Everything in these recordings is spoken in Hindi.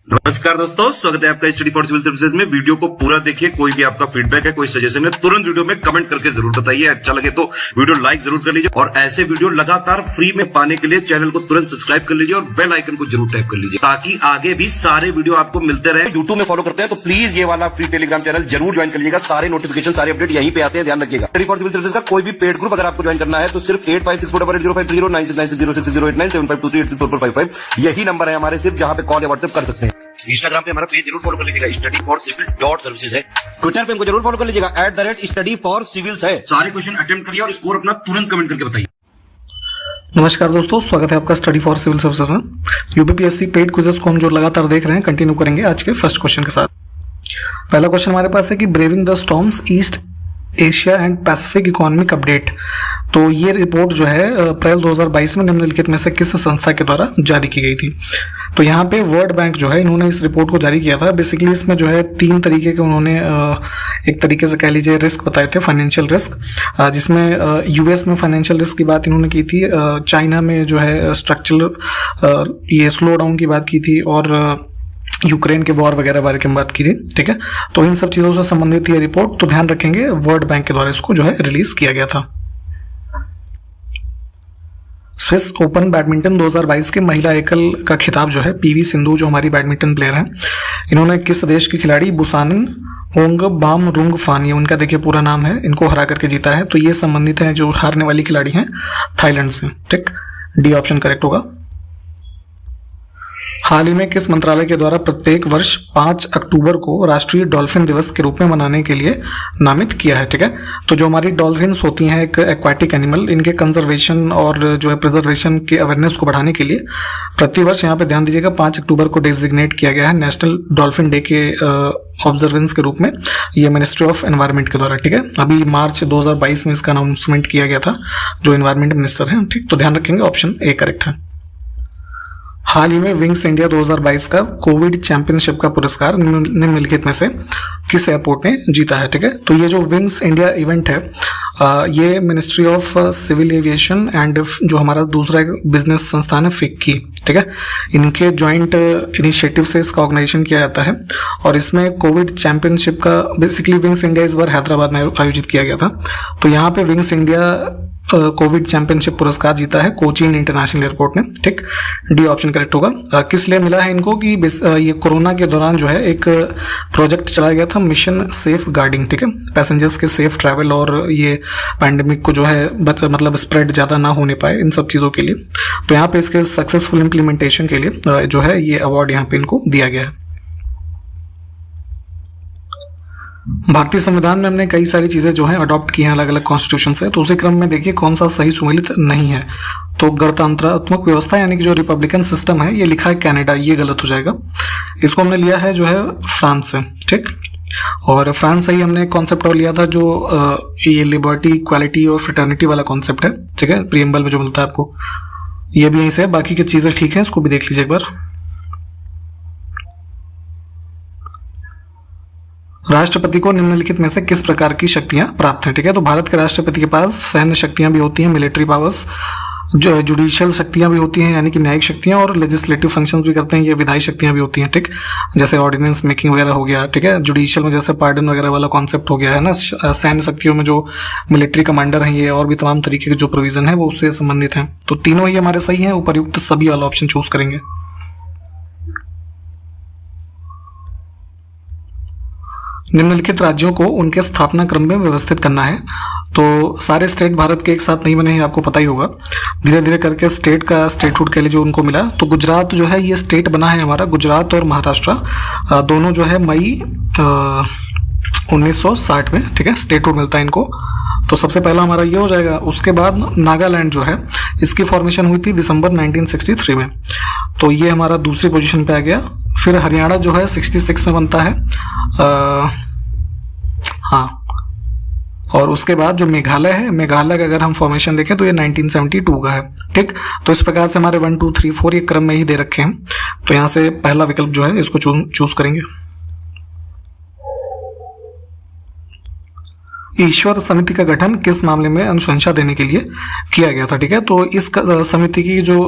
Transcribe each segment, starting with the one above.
नमस्कार दोस्तों, स्वागत है आपका स्टडी फॉर सिविल सर्विसेज में। वीडियो को पूरा देखिए। कोई भी आपका फीडबैक है, कोई सजेशन है, तुरंत वीडियो में कमेंट करके जरूर बताइए। अच्छा लगे तो वीडियो लाइक जरूर कर लीजिए और ऐसे वीडियो लगातार फ्री में पाने के लिए चैनल को तुरंत सब्सक्राइब कर लीजिए और बेल आइकन को जरूर टैप कर लीजिए ताकि आगे भी सारे वीडियो आपको मिलते रहे। यूट्यूब में फॉलो करते हैं तो प्लीज ये वाला फ्री टेलीग्राम चैनल जरूर ज्वाइन कर लीजिएगा। सारे नोटिफिकेशन, सारे अपडेट यहीं पे आते हैं, ध्यान रखिएगा। स्टडी फॉर सिविल सर्विसेज का कोई भी पेड ग्रुप अगर आपको ज्वाइन करना है तो सिर्फ 85648056060609797523864455 यही नंबर है हमारे, सिर्फ जहां पे कॉल या व्हाट्सएप कर सकते हैं। इंस्टाग्राम पे हमारा पेज जरूर फॉलो कर लीजिएगा, स्टडी फॉर सिविल .सर्विसेज है। ट्विटर पे हमको जरूर फॉलो कर लीजिएगा, @study for civils है। सारे क्वेश्चन अटेम्प्ट करिए और स्कोर अपना तुरंत कमेंट करके बताइए। नमस्कार दोस्तों, स्वागत है आपका स्टडी फॉर सिविल सर्विसेज में। यूपीपीएससी पेड क्विजेस को हम जो लगातार देख रहे हैं, कंटिन्यू करेंगे आज के फर्स्ट क्वेश्चन के साथ। पहला क्वेश्चन हमारे पास है कि braving the storms east Asia and Pacific economic update. तो ये रिपोर्ट जो है अप्रैल 2022 में निम्नलिखित में से किस संस्था के द्वारा जारी की गई थी। तो यहाँ पे वर्ल्ड बैंक जो है, इन्होंने इस रिपोर्ट को जारी किया था। बेसिकली इसमें जो है 3 तरीके के उन्होंने एक तरीके से कह लीजिए रिस्क बताए थे, फाइनेंशियल रिस्क, जिसमें यूएस में फाइनेंशियल रिस्क की बात इन्होंने की थी, चाइना में जो है स्ट्रक्चरल ये स्लो डाउन की बात की थी और यूक्रेन के वॉर वगैरह बारे में बात की थी। ठीक है, तो इन सब चीज़ों से संबंधित ये रिपोर्ट, तो ध्यान रखेंगे वर्ल्ड बैंक के द्वारा इसको जो है रिलीज किया गया था। स्विस ओपन बैडमिंटन 2022 के महिला एकल का खिताब जो है पीवी सिंधु, जो हमारी बैडमिंटन प्लेयर हैं, इन्होंने किस देश की खिलाड़ी बुसानन ओंगबामरुंगफान, ये उनका देखिए पूरा नाम है, इनको हरा करके जीता है। तो ये संबंधित है, जो हारने वाली खिलाड़ी हैं थाईलैंड से। ठीक, डी ऑप्शन करेक्ट होगा। हाल ही में किस मंत्रालय के द्वारा प्रत्येक वर्ष 5 अक्टूबर को राष्ट्रीय डॉल्फिन दिवस के रूप में मनाने के लिए नामित किया है। ठीक है, तो जो हमारी डॉल्फिन्स होती हैं, एक एक्वाटिक एनिमल, इनके कंजर्वेशन और जो है प्रिजर्वेशन के अवेयरनेस को बढ़ाने के लिए प्रतिवर्ष यहाँ पे ध्यान दीजिएगा 5 अक्टूबर को डेजिग्नेट किया गया है नेशनल डॉल्फिन डे के ऑब्जर्वेंस के रूप में, ये मिनिस्ट्री ऑफ एनवायरनमेंट के द्वारा। ठीक है, अभी मार्च 2022 में इसका अनाउंसमेंट किया गया था, जो एनवायरनमेंट मिनिस्टर हैं। ठीक, तो ध्यान रखेंगे ऑप्शन ए करेक्ट है। हाल ही में विंग्स इंडिया 2022 का कोविड चैंपियनशिप का पुरस्कार निम्नलिखित में से किस एयरपोर्ट ने जीता है। ठीक है, तो ये जो विंग्स इंडिया इवेंट है, ये ministry of civil aviation and जो हमारा दूसरा बिजनेस संस्थान है फिक्की, ठीक है, इनके ज्वाइंट इनिशिएटिव से इसका ऑर्गेनाइजेशन किया जाता है। और इसमें कोविड चैंपियनशिप का बेसिकली विंग्स इंडिया इस बार हैदराबाद में आयोजित किया गया था। तो यहाँ पे विंग्स इंडिया कोविड चैंपियनशिप पुरस्कार जीता है कोचीन इंटरनेशनल एयरपोर्ट ने। ठीक, डी ऑप्शन करेक्ट होगा। किस लिए मिला है इनको कि ये कोरोना के दौरान जो है एक प्रोजेक्ट चलाया गया था, मिशन सेफ गार्डिंग। ठीक है, पैसेंजर्स के सेफ ट्रैवल और ये पैंडेमिक को जो है मतलब स्प्रेड ज़्यादा ना होने पाए, इन सब चीज़ों के लिए। तो यहाँ पे इसके सक्सेसफुल इम्प्लीमेंटेशन के लिए जो है ये अवार्ड यहाँ पे इनको दिया गया है। भारतीय संविधान में हमने कई सारी चीज़ें जो हैं अडॉप्ट की हैं अलग अलग कॉन्स्टिट्यूशन से, तो उसी क्रम में देखिए कौन सा सही सुमेलित नहीं है। तो गणतंत्रात्मक व्यवस्था यानी कि जो रिपब्लिकन सिस्टम है, ये लिखा है कनाडा, ये गलत हो जाएगा। इसको हमने लिया है जो है फ्रांस से। ठीक, और फ्रांस से ही हमने कॉन्सेप्ट और लिया था जो ये लिबर्टी, इक्वालिटी और फ्रेटर्निटी वाला कॉन्सेप्ट है। ठीक है, प्रीएम्बल में जो मिलता है आपको, ये भी यहीं से। बाकी की चीज़ें ठीक है, इसको भी देख लीजिए एक बार। राष्ट्रपति को निम्नलिखित में से किस प्रकार की शक्तियां प्राप्त हैं। ठीक है, तो भारत के राष्ट्रपति के पास सैन्य शक्तियां भी होती हैं, मिलिट्री पावर्स, जो जुडिशियल शक्तियां भी होती हैं यानी कि न्यायिक शक्तियां, और लेजिस्लेटिव फंक्शंस भी करते हैं, ये विधायी शक्तियां भी होती हैं। ठीक, जैसे ऑर्डिनेंस मेकिंग वगैरह हो गया। ठीक है, जुडिशियल में जैसे पार्डन वगैरह वाला कॉन्सेप्ट हो गया है ना। सैन्य शक्तियों में जो मिलिट्री कमांडर हैं, ये और भी तमाम तरीके के जो प्रोविजन है वो उससे संबंधित हैं। तो तीनों ही हमारे सही हैं, उपर्युक्त सभी वाला ऑप्शन चूज करेंगे। निम्नलिखित राज्यों को उनके स्थापना क्रम में व्यवस्थित करना है। तो सारे स्टेट भारत के एक साथ नहीं बने हैं, आपको पता ही होगा। धीरे धीरे करके स्टेट का स्टेटहुड के लिए जो उनको मिला, तो गुजरात जो है ये स्टेट बना है हमारा, गुजरात और महाराष्ट्र दोनों जो है मई 1960 में, ठीक है, स्टेटहुड मिलता है इनको। तो सबसे पहला हमारा ये हो जाएगा। उसके बाद नागालैंड जो है, इसकी फॉर्मेशन हुई थी दिसंबर 1963 में, तो ये हमारा दूसरी पोजीशन पे आ गया। फिर हरियाणा जो है 66 में बनता है, हाँ। और उसके बाद जो मेघालय है, मेघालय का अगर हम फॉर्मेशन देखें तो ये 1972 का है। ठीक, तो इस प्रकार से हमारे 1 2 3 4 ये क्रम में ही दे रखे हैं। तो यहाँ से पहला विकल्प जो है इसको चूज करेंगे। ईश्वर समिति का गठन किस मामले में अनुशंसा देने के लिए किया गया था। ठीक है, तो इस समिति की जो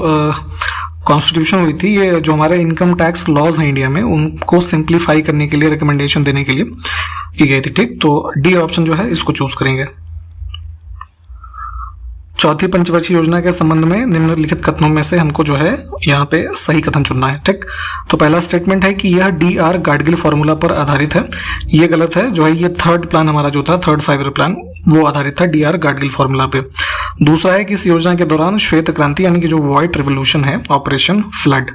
कॉन्स्टिट्यूशन हुई थी, ये जो हमारे इनकम टैक्स लॉज हैं इंडिया में उनको सिंप्लीफाई करने के लिए, रिकमेंडेशन देने के लिए की गई थी। ठीक, तो डी ऑप्शन जो है इसको चूज करेंगे। चौथी पंचवर्षीय योजना के संबंध में निम्नलिखित कथनों में से हमको जो है यहाँ पे सही कथन चुनना है। ठीक, तो पहला स्टेटमेंट है कि यह DR गाडगिल फॉर्मूला पर आधारित है। ये गलत है, जो है ये थर्ड प्लान हमारा जो था, थर्ड 5 ईयर प्लान, वो आधारित था DR गाडगिल फॉर्मूला पे। दूसरा है कि इस योजना के दौरान श्वेत क्रांति यानी कि जो व्हाइट रिवोल्यूशन है, ऑपरेशन फ्लड,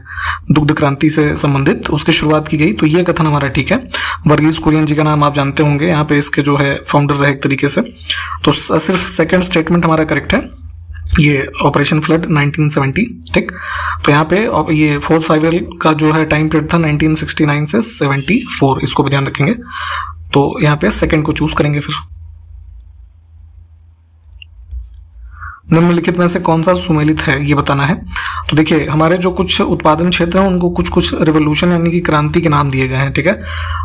दुग्ध क्रांति से संबंधित, उसकी शुरुआत की गई। तो ये कथन हमारा ठीक है। वर्गीज कुरियन जी का नाम आप जानते होंगे, यहाँ पे इसके जो है फाउंडर रहे एक तरीके से। तो सिर्फ सेकंड स्टेटमेंट हमारा करेक्ट है, ये ऑपरेशन फ्लड 1970। ठीक, तो यहाँ पे ये 4-5 ईयर का जो है टाइम पीरियड था 1969 से 74, इसको भी ध्यान रखेंगे। तो यहाँ पे सेकंड को चूज करेंगे। फिर निम्नलिखित में से कौन सा सुमेलित है ये बताना है। तो देखिए, हमारे जो कुछ उत्पादन क्षेत्र हैं उनको कुछ कुछ रिवोल्यूशन यानी कि क्रांति के नाम दिए गए हैं। ठीक है,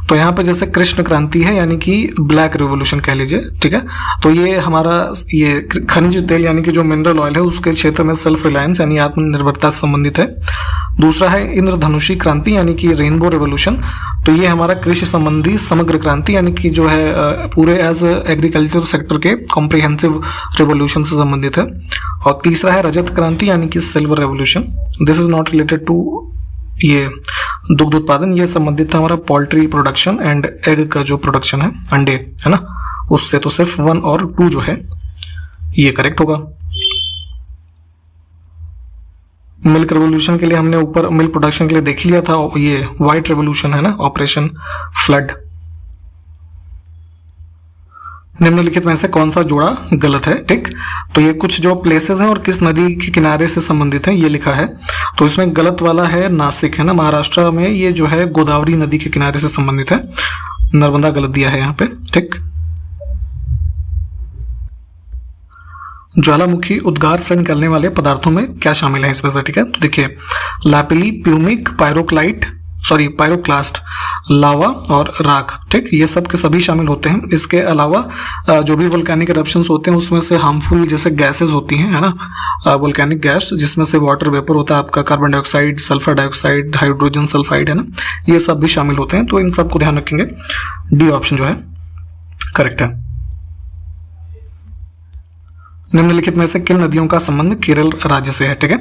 तो यहाँ पे जैसे कृष्ण क्रांति है यानी कि ब्लैक रिवोल्यूशन कह लीजिए। ठीक है, तो ये हमारा ये खनिज तेल यानी कि जो मिनरल ऑयल है उसके क्षेत्र में सेल्फ रिलायंस यानी आत्मनिर्भरता से संबंधित है। दूसरा है इंद्रधनुषी क्रांति यानी कि रेनबो रिवोल्यूशन, तो ये हमारा कृषि संबंधी समग्र क्रांति यानी कि जो है पूरे एज एग्रीकल्चर सेक्टर के कॉम्प्रिहेंसिव रिवोल्यूशन से संबंधित है। और तीसरा है रजत क्रांति यानी कि silver revolution. This is not related to ये दुग्ध उत्पादन, ये संबंधित है हमारा पोल्ट्री प्रोडक्शन एंड एग का जो प्रोडक्शन है, अंडे है ना, उससे। तो सिर्फ 1 और 2 जो है ये करेक्ट होगा। मिल्क रेवोल्यूशन के लिए हमने ऊपर मिल्क प्रोडक्शन के लिए देख लिया था, ये व्हाइट रेवोल्यूशन है ना, ऑपरेशन फ्लड। निम्नलिखित में से कौन सा जोड़ा गलत है। ठीक, तो ये कुछ जो प्लेसेस हैं और किस नदी के किनारे से संबंधित है ये लिखा है। तो इसमें गलत वाला है नासिक है ना, महाराष्ट्र में, ये जो है गोदावरी नदी के किनारे से संबंधित है। नर्मदा गलत दिया है यहाँ पे। ठीक, ज्वालामुखी उद्गार से निकलने वाले पदार्थों में क्या शामिल है इसमें से। ठीक है, तो देखिए, लैपिली, प्यूमिक, पायरोक्लास्ट, लावा और राख। ठीक, ये सब के सभी शामिल होते हैं। इसके अलावा जो भी वोल्केनिक इरप्शंस होते हैं उसमें से हार्मफुल जैसे गैसेस होती हैं है ना, वोल्केनिक गैस, जिसमें से वाटर वेपर होता है आपका, carbon dioxide, sulphur dioxide, hydrogen sulphide है ना, ये सब भी शामिल होते हैं। तो इन सब को ध्यान रखेंगे। डी ऑप्शन जो है करेक्ट है। निम्नलिखित में से किन नदियों का संबंध केरल राज्य से है। ठीक है,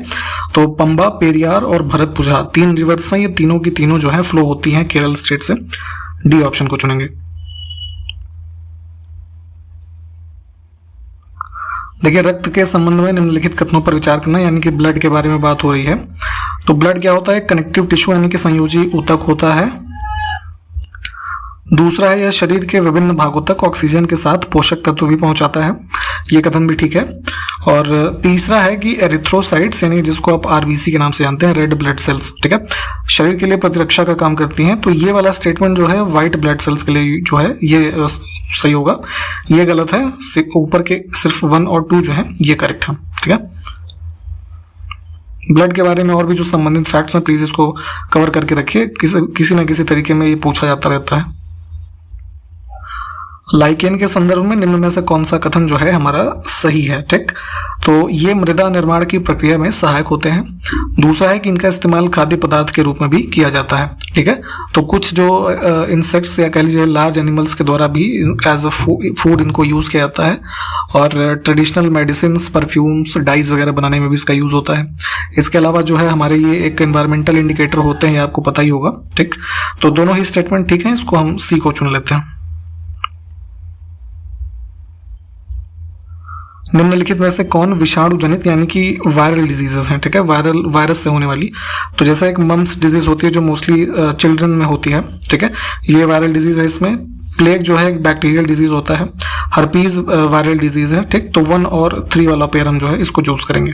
तो पंबा, पेरियार और भरतपुझा 3 रिवर्स हैं, ये तीनों की तीनों जो है फ्लो होती हैं केरल स्टेट से। डी ऑप्शन को चुनेंगे। देखिए, रक्त के संबंध में निम्नलिखित कथनों पर विचार करना, यानी कि ब्लड के बारे में बात हो रही है। तो ब्लड क्या होता है, कनेक्टिव टिश्यू यानी कि संयोजी ऊतक होता है। दूसरा है यह शरीर के विभिन्न भागों तक ऑक्सीजन के साथ पोषक तत्व भी पहुंचाता है, ये कथन भी ठीक है। और तीसरा है कि एरिथ्रोसाइट्स यानी जिसको आप RBC के नाम से जानते हैं, रेड ब्लड सेल्स, ठीक है, शरीर के लिए प्रतिरक्षा का काम करती हैं। तो ये वाला स्टेटमेंट जो है व्हाइट ब्लड सेल्स के लिए जो है ये सही होगा, ये गलत है। ऊपर के सिर्फ 1 और 2 जो है ये करेक्ट है। ठीक है, ब्लड के बारे में और भी जो संबंधित फैक्ट्स हैं प्लीज इसको कवर करके रखिए, किसी न किसी तरीके में ये पूछा जाता रहता है। लाइकेन के संदर्भ में निम्न में से कौन सा कथन जो है हमारा सही है। ठीक, तो ये मृदा निर्माण की प्रक्रिया में सहायक होते हैं। दूसरा है कि इनका इस्तेमाल खाद्य पदार्थ के रूप में भी किया जाता है। ठीक है, तो कुछ जो इंसेक्ट्स या कह लीजिए लार्ज एनिमल्स के द्वारा भी एज अ फूड इनको यूज किया जाता है। और ट्रेडिशनल मेडिसिन, परफ्यूम्स, डाइज वगैरह बनाने में भी इसका यूज होता है। इसके अलावा जो है हमारे ये एक एनवायरमेंटल इंडिकेटर होते हैं, ये आपको पता ही होगा। ठीक, तो दोनों ही स्टेटमेंट ठीक है, इसको हम सी को चुन लेते हैं। निम्नलिखित में से कौन विषाणु जनित यानी कि वायरल डिजीजेस हैं। ठीक है, वायरस से होने वाली, तो जैसा एक मम्स डिजीज होती है जो मोस्टली चिल्ड्रन में होती है। ठीक है, ये वायरल डिजीज है। इसमें प्लेग जो है एक बैक्टीरियल डिजीज होता है। हर्पीज वायरल डिजीज है। ठीक, तो 1 और 3 वाला पेयर हम जो है इसको चूज करेंगे।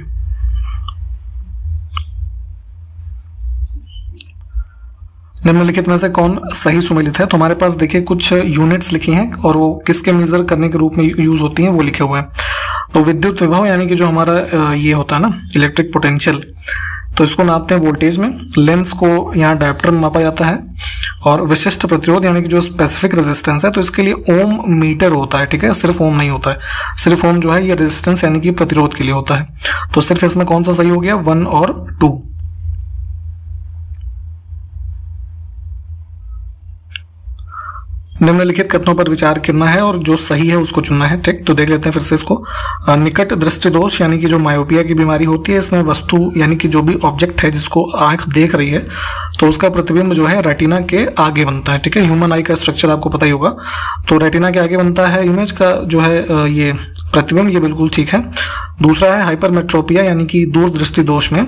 निम्नलिखित में से कौन सही सुमेलित है। तो हमारे पास देखिए कुछ यूनिट्स लिखी हैं और वो किसके मेजर करने के रूप में यूज होती हैं वो लिखे हुए हैं। तो विद्युत विभव यानी कि जो हमारा ये होता है ना इलेक्ट्रिक पोटेंशियल, तो इसको नापते हैं वोल्टेज में। लेंस को यहाँ डायोप्टर में मापा जाता है। और विशिष्ट प्रतिरोध यानी कि जो स्पेसिफिक रेजिस्टेंस है, तो इसके लिए ओम मीटर होता है। ठीक है, सिर्फ ओम नहीं होता है, सिर्फ ओम जो है ये रेजिस्टेंस यानी कि प्रतिरोध के लिए होता है। तो सिर्फ इसमें कौन सा सही हो गया, 1 और 2। निम्नलिखित कथनों पर विचार करना है और जो सही है उसको चुनना है। ठीक, तो देख लेते हैं फिर से इसको। निकट दृष्टि दोष यानी कि जो मायोपिया की बीमारी होती है, इसमें वस्तु यानी कि जो भी ऑब्जेक्ट है जिसको आंख देख रही है तो उसका प्रतिबिंब जो है रेटिना के आगे बनता है। ठीक है, ह्यूमन आई का स्ट्रक्चर आपको पता ही होगा, तो रेटिना के आगे बनता है इमेज का जो है ये प्रतिबिंब, ये बिल्कुल ठीक है। दूसरा है हाइपरमेट्रोपिया यानी कि दूर दृष्टि दोष में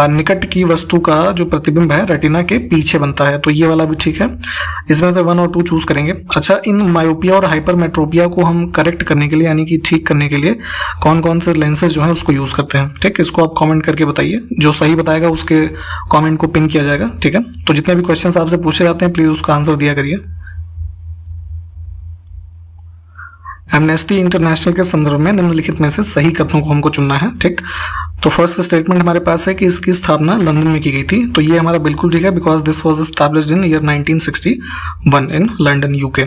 निकट की वस्तु का जो प्रतिबिंब है रेटिना के पीछे बनता है, तो ये वाला भी ठीक है। इसमें से 1 और 2 चूज करेंगे। अच्छा, इन मायोपिया और हाइपरमेट्रोपिया को हम करेक्ट करने के लिए यानी कि ठीक करने के लिए कौन कौन से लेंसेज जो है उसको यूज करते हैं। ठीक, इसको आप कमेंट करके बताइए, जो सही बताएगा उसके कमेंट को पिन किया जाएगा। ठीक है, तो जितने भी क्वेश्चंस आपसे पूछे जाते हैं प्लीज उसका आंसर दिया करिए। एमनेस्टी इंटरनेशनल के संदर्भ में निम्नलिखित में से सही कथनों को हमको चुनना है। ठीक, तो फर्स्ट स्टेटमेंट हमारे पास है कि इसकी स्थापना लंदन में की गई थी, तो ये हमारा बिल्कुल ठीक है, because this was established in year 1961 in London UK.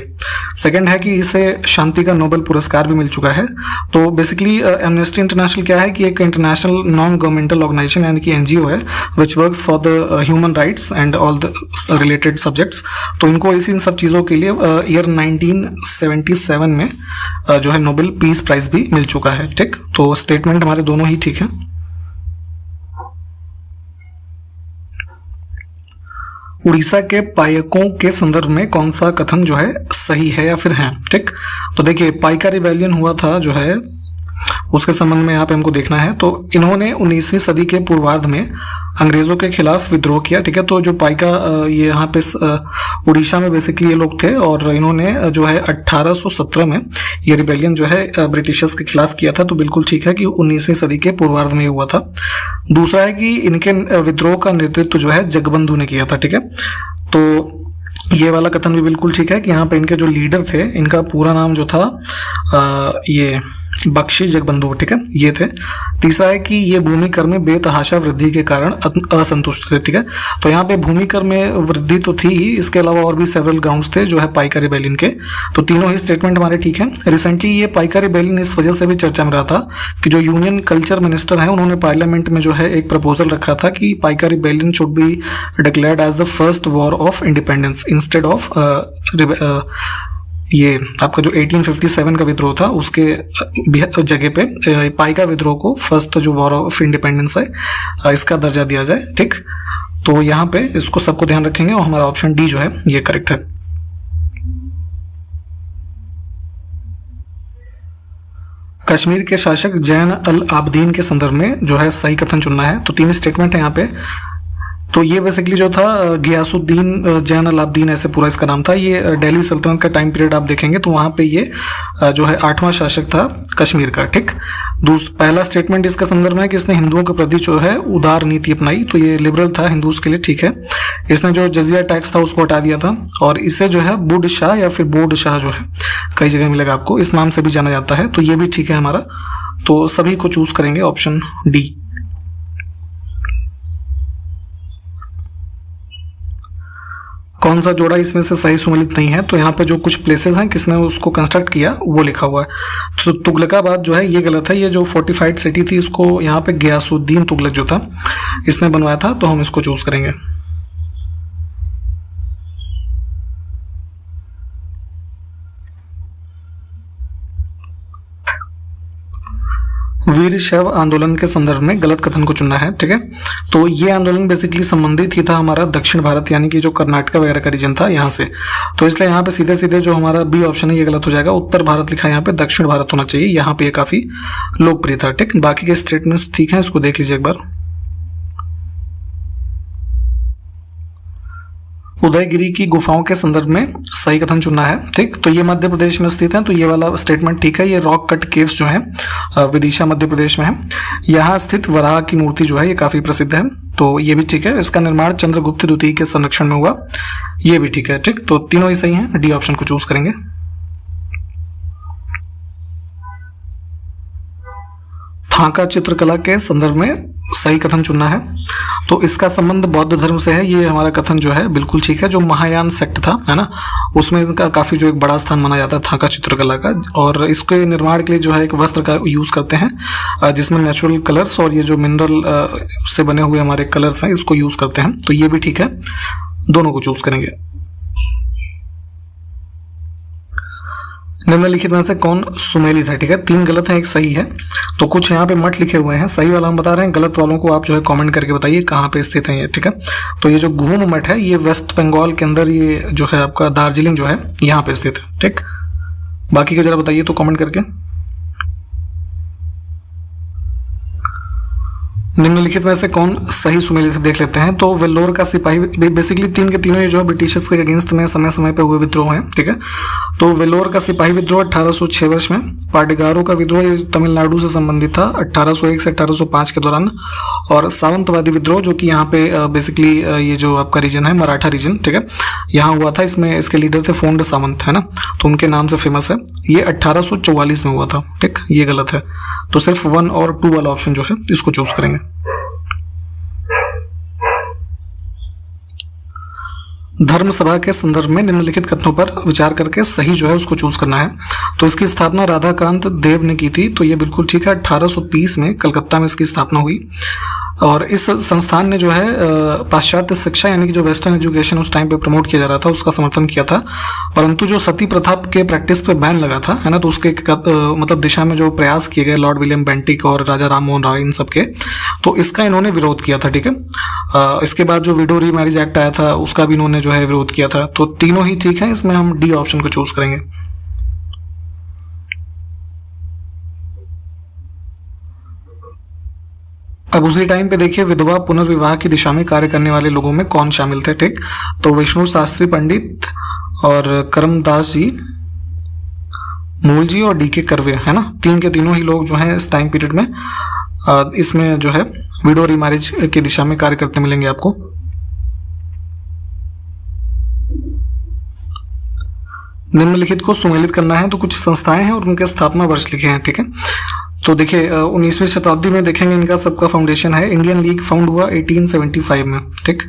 Second है कि इसे शांति का नोबेल पुरस्कार भी मिल चुका है। तो बेसिकली एमनेस्टी इंटरनेशनल क्या है कि एक इंटरनेशनल नॉन गवर्नमेंटल ऑर्गेनाइजेशन यानी कि एनजीओ है which works for the human rights and all the related subjects. तो इनको इसी इन सब चीज़ों के लिए ईयर 1977 में जो है नोबेल पीस प्राइज भी मिल चुका है। ठीक, तो स्टेटमेंट हमारे दोनों ही ठीक है। उड़ीसा के पायकों के संदर्भ में कौन सा कथन जो है सही है या फिर है। ठीक, तो देखिए पाइका रिबेलियन हुआ था जो है उसके संबंध में यहाँ पे हमको देखना है। तो इन्होंने 19वीं सदी के पूर्वार्ध में अंग्रेजों के खिलाफ विद्रोह किया। ठीक है, तो जो पाइका ये यहाँ पे उड़ीसा में बेसिकली ये लोग थे और इन्होंने जो है 1817 में ये रिबेलियन जो है ब्रिटिशर्स के खिलाफ किया था। तो बिल्कुल ठीक है कि 19वीं सदी के पूर्वार्ध में हुआ था। दूसरा है कि इनके विद्रोह का नेतृत्व जो है जगबंधु ने किया था। ठीक है, तो ये वाला कथन भी बिल्कुल ठीक है कि यहाँ पे इनके जो लीडर थे इनका पूरा नाम जो था ये बख्शी जगबंधु। ठीक है, ये थे। तीसरा है कि ये भूमि कर में बेतहाशा वृद्धि के कारण असंतुष्ट थे। ठीक है, तो यहाँ पे भूमि कर में वृद्धि तो थी ही, इसके अलावा और भी सेवरल ग्राउंड्स थे जो है पाइका रिबेलियन के। तो तीनों ही स्टेटमेंट हमारे ठीक है। रिसेंटली ये पाइका रिबेलियन इस वजह से भी चर्चा में रहा था कि जो यूनियन कल्चर मिनिस्टर है उन्होंने पार्लियामेंट में जो है एक प्रपोजल रखा था कि Paika rebellion should be declared as the first war of independence instead of ये आपका जो 1857 का विद्रोह था उसके जगह पे पाइका विद्रोह को फर्स्ट जो वॉर ऑफ इंडिपेंडेंस है इसका दर्जा दिया जाए। ठीक, तो यहाँ पे इसको सबको ध्यान रखेंगे और हमारा ऑप्शन डी जो है ये करेक्ट है। कश्मीर के शासक जैन अल आबदीन के संदर्भ में जो है सही कथन चुनना है। तो 3 स्टेटमेंट है यहाँ पे। तो ये बेसिकली जो था गियासुद्दीन जैन अल आबदीन ऐसे पूरा इसका नाम था। ये दिल्ली सल्तनत का टाइम पीरियड आप देखेंगे तो वहाँ पे ये जो है 8वां शासक था कश्मीर का। ठीक, पहला स्टेटमेंट इसका संदर्भ है कि इसने हिंदुओं के प्रति जो है उदार नीति अपनाई, तो ये लिबरल था हिंदूज के लिए। ठीक है, इसने जो जजिया टैक्स था उसको हटा दिया था और इसे जो है बुड शाह या फिर बोर्ड शाह जो है कई जगह मिलेगा आपको, इस नाम से भी जाना जाता है। तो ये भी ठीक है हमारा, तो सभी को चूज करेंगे ऑप्शन डी। कौन सा जोड़ा इसमें से सही सुमेलित नहीं है। तो यहाँ पे जो कुछ प्लेसेस हैं किसने उसको कंस्ट्रक्ट किया वो लिखा हुआ है। तो तुगलकाबाद जो है ये गलत है, ये जो फोर्टिफाइड सिटी थी इसको यहाँ पे गियासुद्दीन तुगलक जो था इसने बनवाया था, तो हम इसको चूज करेंगे। वीर शैव आंदोलन के संदर्भ में गलत कथन को चुनना है। ठीक है, तो ये आंदोलन बेसिकली संबंधित ही था हमारा दक्षिण भारत यानी कि जो कर्नाटक वगैरह का रीजन था यहाँ से, तो इसलिए यहाँ पे सीधे सीधे जो हमारा बी ऑप्शन है ये गलत हो जाएगा। उत्तर भारत लिखा है यहाँ पे, दक्षिण भारत होना चाहिए, यहाँ पे ये काफी लोकप्रिय था। ठीक, बाकी के स्टेटमेंट्स ठीक है, इसको देख लीजिए एक बार। उदयगिरी की गुफाओं के संदर्भ में सही कथन चुनना है। ठीक, तो ये मध्य प्रदेश में स्थित है, तो ये वाला स्टेटमेंट ठीक है। ये रॉक कट केव्स जो है विदिशा मध्य प्रदेश में है। यहाँ स्थित वराह की मूर्ति जो है ये काफी प्रसिद्ध है, तो ये भी ठीक है। इसका निर्माण चंद्रगुप्त द्वितीय के संरक्षण में हुआ, ये भी ठीक है। ठीक, तो तीनों ही सही है, डी ऑप्शन को चूज करेंगे। थांका चित्रकला के संदर्भ में सही कथन चुनना है। तो इसका संबंध बौद्ध धर्म से है, ये हमारा कथन जो है बिल्कुल ठीक है। जो महायान सेक्ट था है ना, उसमें इनका काफी जो एक बड़ा स्थान माना जाता है थांका चित्रकला का, और इसके निर्माण के लिए जो है एक वस्त्र का यूज करते हैं जिसमें नेचुरल कलर्स और ये जो मिनरल से बने हुए हमारे कलर्स हैं इसको यूज करते हैं, तो ये भी ठीक है। दोनों को चूज करेंगे। निम्नलिखित में से कौन सुमेलित है? ठीक है, 3 गलत है, 1 सही है। तो कुछ यहाँ पे मठ लिखे हुए हैं, सही वाला हम बता रहे हैं, गलत वालों को आप जो है कमेंट करके बताइए कहाँ पे स्थित है ये। ठीक है, तो ये जो घूम मठ है ये वेस्ट बंगाल के अंदर, ये जो है आपका दार्जिलिंग जो है यहाँ पे स्थित है। ठीक, बाकी के जरा बताइए तो कमेंट करके। निम्नलिखित में से कौन सही सुमेलित देख लेते हैं। तो वेल्लोर का सिपाही, बेसिकली 3 के तीनों ये जो है ब्रिटिशर्स के अगेंस्ट में समय समय पे हुए विद्रोह हैं। ठीक है, तो वेल्लोर का सिपाही विद्रोह 1806 वर्ष में, पाटेगारों का विद्रोह ये तमिलनाडु से संबंधित था 1801 से 1805 के दौरान, और सावंतवादी विद्रोह जो कि यहाँ पे बेसिकली ये जो आपका रीजन है मराठा रीजन, ठीक है, यहाँ हुआ था। इसमें इसके लीडर थे फोंड सावंत, है ना, तो उनके नाम से फेमस है। ये 1844 में हुआ था। ठीक, ये गलत है, तो सिर्फ 1 और 2 वाला ऑप्शन जो है इसको चूज करेंगे। धर्म सभा के संदर्भ में निम्नलिखित कथनों पर विचार करके सही जो है उसको चूज करना है। तो इसकी स्थापना राधाकांत देव ने की थी, तो ये बिल्कुल ठीक है। 1830 में कलकत्ता में इसकी स्थापना हुई, और इस संस्थान ने जो है पाश्चात्य शिक्षा यानी कि जो वेस्टर्न एजुकेशन उस टाइम पे प्रमोट किया जा रहा था उसका समर्थन किया था। परंतु जो सती प्रथा के प्रैक्टिस पे बैन लगा था, है ना, तो उसके मतलब दिशा में जो प्रयास किए गए लॉर्ड विलियम बेंटिक और राजा राम मोहन राय इन सब के, तो इसका इन्होंने विरोध किया था। ठीक है, इसके बाद जो विडो रीमैरिज एक्ट आया था उसका भी इन्होंने जो है विरोध किया था। तो तीनों ही ठीक है, इसमें हम डी ऑप्शन को चूज करेंगे। अब उसी टाइम पे देखिए विधवा पुनर्विवाह की दिशा में कार्य करने वाले लोगों में कौन शामिल थे। ठीक, तो विष्णु शास्त्री पंडित और करमदास जी, मूल जी और डी.के. कर्वे, है ना, 3 के तीनों ही लोग जो हैं इस टाइम पीरियड में इसमें जो है विडो रीमैरिज की दिशा में कार्य करते मिलेंगे आपको। निम्नलिखित को सुमेलित करना है, तो कुछ संस्थाएं हैं और उनके स्थापना वर्ष लिखे हैं। ठीक है, तो देखिए 19वीं शताब्दी में देखेंगे इनका सबका फाउंडेशन है। इंडियन लीग फाउंड हुआ 1875 में। ठीक,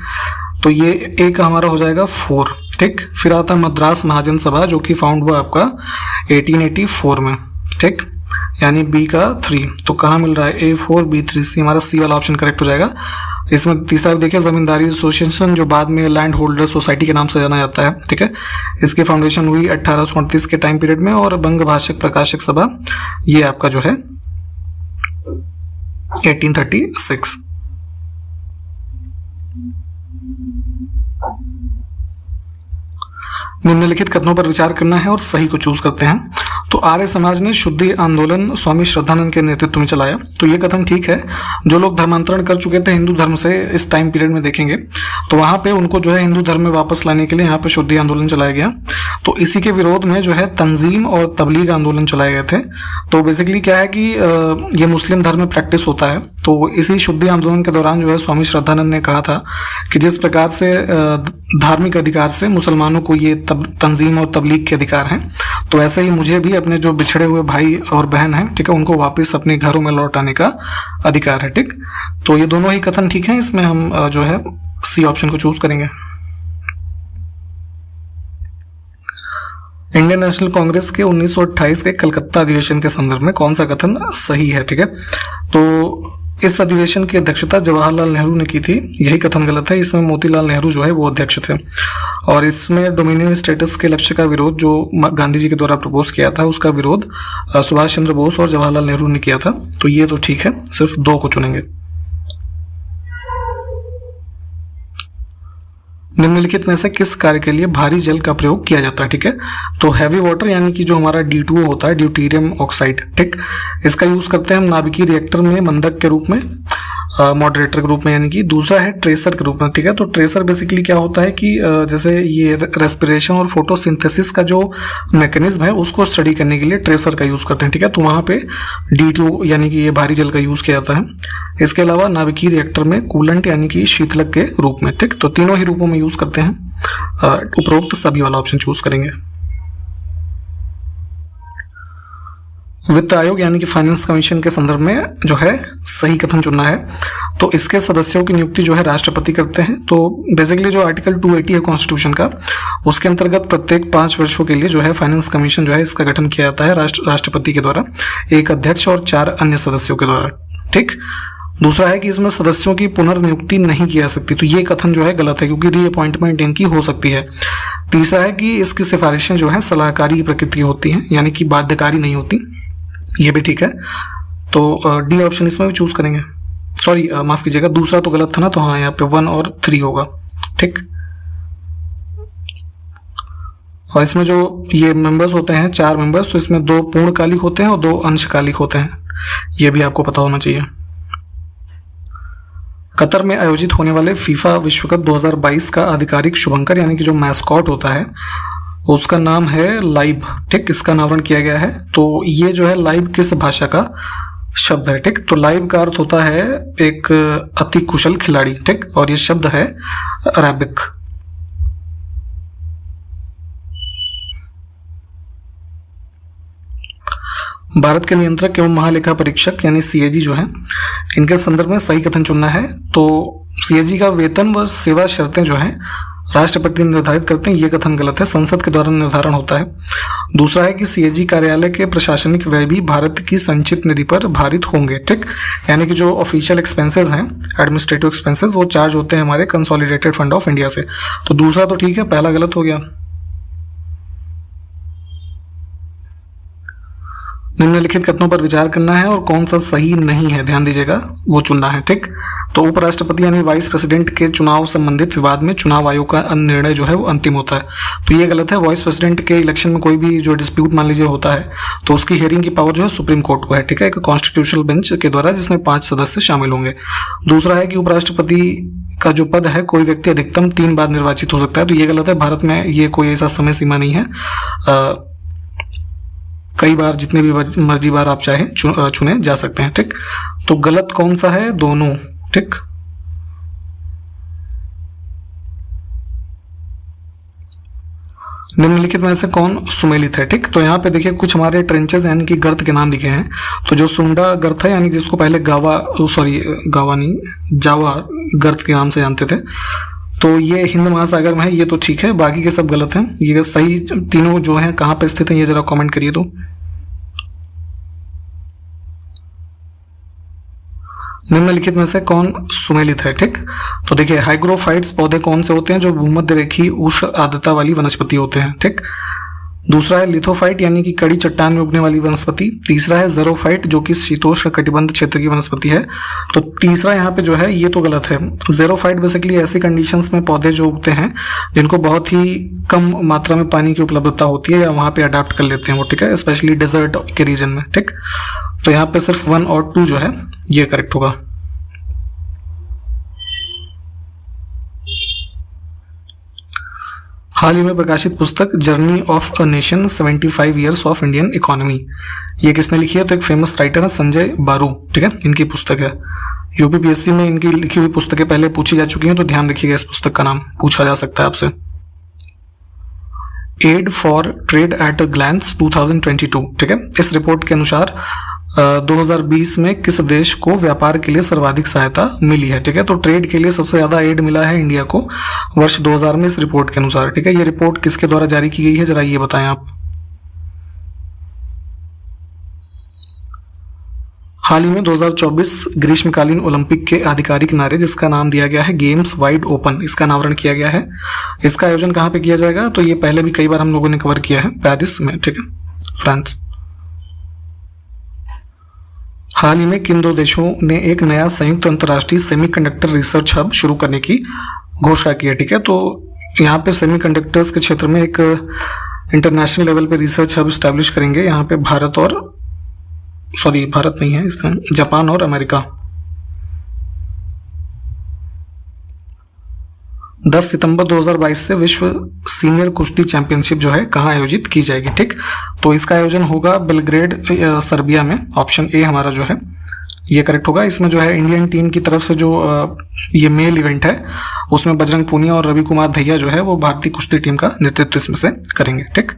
तो ये एक हमारा हो जाएगा 4। ठीक, फिर आता मद्रास महाजन सभा जो कि फाउंड हुआ आपका 1884 में। ठीक, यानी बी का 3, तो कहाँ मिल रहा है A4 B3 C, हमारा सी वाला ऑप्शन करेक्ट हो जाएगा। इसमें तीसरा देखिए जमींदारी एसोसिएशन जो बाद में लैंड होल्डर सोसाइटी के नाम से जाना जाता है। ठीक है, इसकी फाउंडेशन हुई 1838 के टाइम पीरियड में। और बंग भाषक प्रकाशक सभा ये आपका जो है 1836। निम्नलिखित कथनों पर विचार करना है और सही को चूज करते हैं। तो आर्य समाज ने शुद्धि आंदोलन स्वामी श्रद्धानंद के नेतृत्व में चलाया, तो ये कथन ठीक है। जो लोग धर्मांतरण कर चुके थे हिंदू धर्म से इस टाइम पीरियड में देखेंगे, तो वहां पे उनको जो है हिंदू धर्म में वापस लाने के लिए यहाँ पे शुद्धि आंदोलन चलाया गया। तो इसी के विरोध में जो है तंजीम और तबलीग आंदोलन चलाए गए थे। तो बेसिकली क्या है कि ये मुस्लिम धर्म में प्रैक्टिस होता है। तो इसी शुद्धि आंदोलन के दौरान जो है स्वामी श्रद्धानंद ने कहा था कि जिस प्रकार से धार्मिक अधिकार से मुसलमानों को ये तंजीम और तबलीग के अधिकार हैं, तो ऐसे ही मुझे भी अपने जो बिछड़े हुए भाई और बहन हैं, ठीक है, उनको वापस अपने घरों में लौटाने का अधिकार है। ठीक, तो ये दोनों ही कथन ठीक हैं। इसमें हम जो है सी ऑप्शन को चूज करेंगे। इंडियन नेशनल कांग्रेस के 1928 के कलकत्ता अधिवेशन के संदर्भ में कौन सा कथन सही है? ठीक है, तो इस अधिवेशन की अध्यक्षता जवाहरलाल नेहरू ने की थी, यही कथन गलत है। इसमें मोतीलाल नेहरू जो है वो अध्यक्ष थे। और इसमें डोमिनियन स्टेटस के लक्ष्य का विरोध जो गांधी जी के द्वारा प्रपोज किया था, उसका विरोध सुभाष चंद्र बोस और जवाहरलाल नेहरू ने किया था। तो ये तो ठीक है, सिर्फ 2 को चुनेंगे। निम्नलिखित में से किस कार्य के लिए भारी जल का प्रयोग किया जाता है? ठीक है, तो हैवी वाटर यानी कि जो हमारा D2O होता है, ड्यूटीरियम ऑक्साइड, ठीक, इसका यूज करते हैं हम नाभिकीय रिएक्टर में मंदक के रूप में, मॉडरेटर के रूप में, यानी कि दूसरा है ट्रेसर के रूप में। ठीक है, तो ट्रेसर बेसिकली क्या होता है कि जैसे ये रेस्पिरेशन और फोटोसिंथेसिस का जो मैकेनिज्म है उसको स्टडी करने के लिए ट्रेसर का यूज करते हैं। ठीक है, तो वहाँ पे D2 यानी कि ये भारी जल का यूज किया जाता है। इसके अलावा नाभिकीय रिएक्टर में कूलेंट यानी कि शीतलक के रूप में। ठीक, तो तीनों ही रूपों में यूज करते हैं। उपरोक्त सभी वाला ऑप्शन चूज करेंगे। वित्त आयोग यानी कि फाइनेंस कमीशन के संदर्भ में जो है सही कथन चुनना है। तो इसके सदस्यों की नियुक्ति जो है राष्ट्रपति करते हैं। तो बेसिकली जो आर्टिकल 280 है कॉन्स्टिट्यूशन का, उसके अंतर्गत प्रत्येक 5 वर्षों के लिए जो है फाइनेंस कमीशन जो है इसका गठन किया जाता है राष्ट्रपति के द्वारा, एक अध्यक्ष और 4 अन्य सदस्यों के द्वारा। ठीक, दूसरा है कि इसमें सदस्यों की पुनर्नियुक्ति नहीं की जा सकती, तो ये कथन जो है गलत है क्योंकि रीअपॉइंटमेंट इनकी हो सकती है। तीसरा है कि इसकी सिफारिशें जो हैं सलाहकारी प्रकृति की होती हैं, यानी कि बाध्यकारी नहीं होती, ये भी ठीक है। तो डी ऑप्शन इसमें भी चूज करेंगे। सॉरी, माफ कीजिएगा, दूसरा तो गलत था ना, तो हाँ यहाँ पे 1 और 3 होगा, ठीक। और इसमें जो ये मेंबर्स होते हैं 4 मेंबर्स, तो इसमें 2 पूर्णकालिक होते हैं और 2 अंशकालिक होते हैं, ये भी आपको पता होना चाहिए। कतर में आयोजित होने वाले फीफा विश्व कप 2022 का आधिकारिक शुभंकर यानी कि जो मैस्कॉट होता है उसका नाम है लाइब, ठीक। इसका नामकरण किया गया है। तो ये जो है लाइब किस भाषा का शब्द है, ठीक। तो लाइब का अर्थ होता है एक अति कुशल खिलाड़ी, ठीक। और ये शब्द है अरेबिक। भारत के नियंत्रक एवं महालेखा परीक्षक यानी सीएजी जो है, इनके संदर्भ में सही कथन चुनना है। तो सीएजी का वेतन व सेवा शर्तें जो हैं राष्ट्रपति निर्धारित करते हैं, ये कथन गलत है, संसद के द्वारा निर्धारण होता है। दूसरा है कि सीएजी कार्यालय के प्रशासनिक व्यय भी भारत की संचित निधि पर भारित होंगे, ठीक। यानी कि जो ऑफिशियल एक्सपेंसेस हैं, एडमिनिस्ट्रेटिव एक्सपेंसेस, वो चार्ज होते हैं हमारे कंसोलिडेटेड फंड ऑफ इंडिया से। तो दूसरा तो ठीक है, पहला गलत हो गया। निम्नलिखित कथनों पर विचार करना है और कौन सा सही नहीं है, ध्यान दीजिएगा, वो चुनना है, ठीक। तो उपराष्ट्रपति यानी वाइस प्रेसिडेंट के चुनाव संबंधित विवाद में चुनाव आयोग का निर्णय जो है वो अंतिम होता है, तो ये गलत है। वाइस प्रेसिडेंट के इलेक्शन में कोई भी जो डिस्प्यूट मान लीजिए होता है तो उसकी हियरिंग की पावर जो है सुप्रीम कोर्ट को है, ठीक है, एक कॉन्स्टिट्यूशनल बेंच के द्वारा, जिसमें 5 सदस्य शामिल होंगे। दूसरा है कि उपराष्ट्रपति का जो पद है कोई व्यक्ति अधिकतम 3 बार निर्वाचित हो सकता है, तो ये गलत है। भारत में ये कोई ऐसा समय सीमा नहीं है, कई बार जितने भी मर्जी बार आप चाहे चुने जा सकते हैं, ठीक। तो गलत कौन सा है, दोनों, ठीक। निम्नलिखित में से कौन सुमेलित है, ठीक। तो यहाँ पे देखिए कुछ हमारे ट्रेंचेस यानी कि गर्त के नाम लिखे हैं। तो जो सुंडा गर्त है यानी जिसको पहले जावा गर्त के नाम से जानते थे, तो ये हिंद महासागर में है, ये तो ठीक है। बाकी के सब गलत हैं। ये सही तीनों जो हैं कहाँ पे स्थित हैं ये जरा कमेंट करिए। तो निम्नलिखित में से कौन सुमेलित है, ठीक। तो देखिए हाइग्रोफाइट्स पौधे कौन से होते हैं, जो भूमध्य रेखीय उष्ण आर्द्रता वाली वनस्पति होते हैं, ठीक। दूसरा है लिथोफाइट यानी कि कड़ी चट्टान में उगने वाली वनस्पति। तीसरा है ज़ेरोफाइट जो कि शीतोष्ण कटिबंध क्षेत्र की वनस्पति है। तो तीसरा यहाँ पे जो है ये तो गलत है। ज़ेरोफाइट बेसिकली ऐसी कंडीशंस में पौधे जो उगते हैं जिनको बहुत ही कम मात्रा में पानी की उपलब्धता होती है या वहाँ पे अडाप्ट कर लेते हैं वो, ठीक है, स्पेशली डेजर्ट के रीजन में, ठीक। तो यहाँ पे सिर्फ 1 और 2 जो है ये करेक्ट होगा। हाल ही में प्रकाशित पुस्तक journey of a nation 75 years of Indian economy, ये किसने लिखी है? तो एक फेमस राइटर है संजय बारू, ठीक है, इनकी पुस्तक है। यूपीपीएससी में इनकी लिखी हुई पुस्तकें पहले पूछी जा चुकी हैं, तो ध्यान रखिएगा, इस पुस्तक का नाम पूछा जा सकता है आपसे। Aid for trade at a glance 2022, ठीक है, इस रिपोर्ट के अनुसार 2020 में किस देश को व्यापार के लिए सर्वाधिक सहायता मिली है, ठीक है। तो ट्रेड के लिए सबसे ज्यादा एड मिला है इंडिया को वर्ष 2000 में इस रिपोर्ट के अनुसार, ठीक है। ये रिपोर्ट किसके द्वारा जारी की गई है, जरा ये बताएं आप। हाल ही में 2024 ग्रीष्मकालीन ओलंपिक के आधिकारिक नारे जिसका नाम दिया गया है गेम्स वाइड ओपन, इसका नामकरण किया गया है। इसका आयोजन कहाँ पे किया जाएगा? तो ये पहले भी कई बार हम लोगों ने कवर किया है, पेरिस में, ठीक है, फ्रांस। हाल ही में किन 2 देशों ने एक नया संयुक्त अंतर्राष्ट्रीय सेमीकंडक्टर रिसर्च हब शुरू करने की घोषणा की है, ठीक है। तो यहाँ पे सेमीकंडक्टर्स के क्षेत्र में एक इंटरनेशनल लेवल पे रिसर्च हब स्टैब्लिश करेंगे। यहाँ पे भारत नहीं है इसका, जापान और अमेरिका। 10 सितंबर 2022 से विश्व सीनियर कुश्ती चैंपियनशिप जो है कहाँ आयोजित की जाएगी, ठीक। तो इसका आयोजन होगा बेलग्रेड, सर्बिया में। ऑप्शन ए हमारा जो है ये करेक्ट होगा। इसमें जो है इंडियन टीम की तरफ से जो ये मेल इवेंट है उसमें बजरंग पूनिया और रवि कुमार दहिया जो है वो भारतीय कुश्ती टीम का नेतृत्व इसमें से करेंगे, ठीक।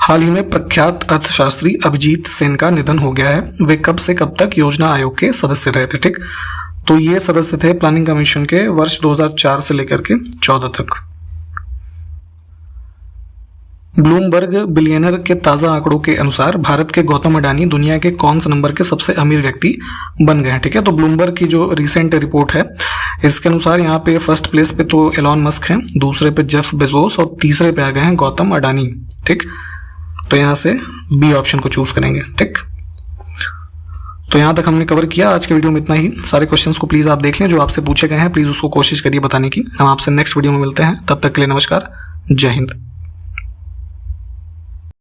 हाल ही में प्रख्यात अर्थशास्त्री अभिजीत सेन का निधन हो गया है। वे कब से कब तक योजना आयोग के सदस्य रहे थे, ठीक। तो ये सदस्य थे प्लानिंग कमीशन के वर्ष 2004 से लेकर के 14 तक। ब्लूमबर्ग बिलियनर के ताज़ा आंकड़ों के अनुसार भारत के गौतम अडानी दुनिया के कौन से नंबर के सबसे अमीर व्यक्ति बन गए हैं। ठीक है, तो ब्लूमबर्ग की जो रिसेंट रिपोर्ट है इसके अनुसार यहाँ पे फर्स्ट प्लेस पे तो एलॉन मस्क हैं, दूसरे पे जेफ बेजोस और तीसरे पे आ गए हैं गौतम अडानी। ठीक, तो यहाँ से बी ऑप्शन को चूज करेंगे। ठीक, तो यहाँ तक हमने कवर किया। आज के वीडियो में इतना ही। सारे क्वेश्चंस को प्लीज़ आप देख लें जो आपसे पूछे गए हैं, प्लीज़ उसको कोशिश करिए बताने की। हम आपसे नेक्स्ट वीडियो में मिलते हैं, तब तक के लिए नमस्कार, जय हिंद।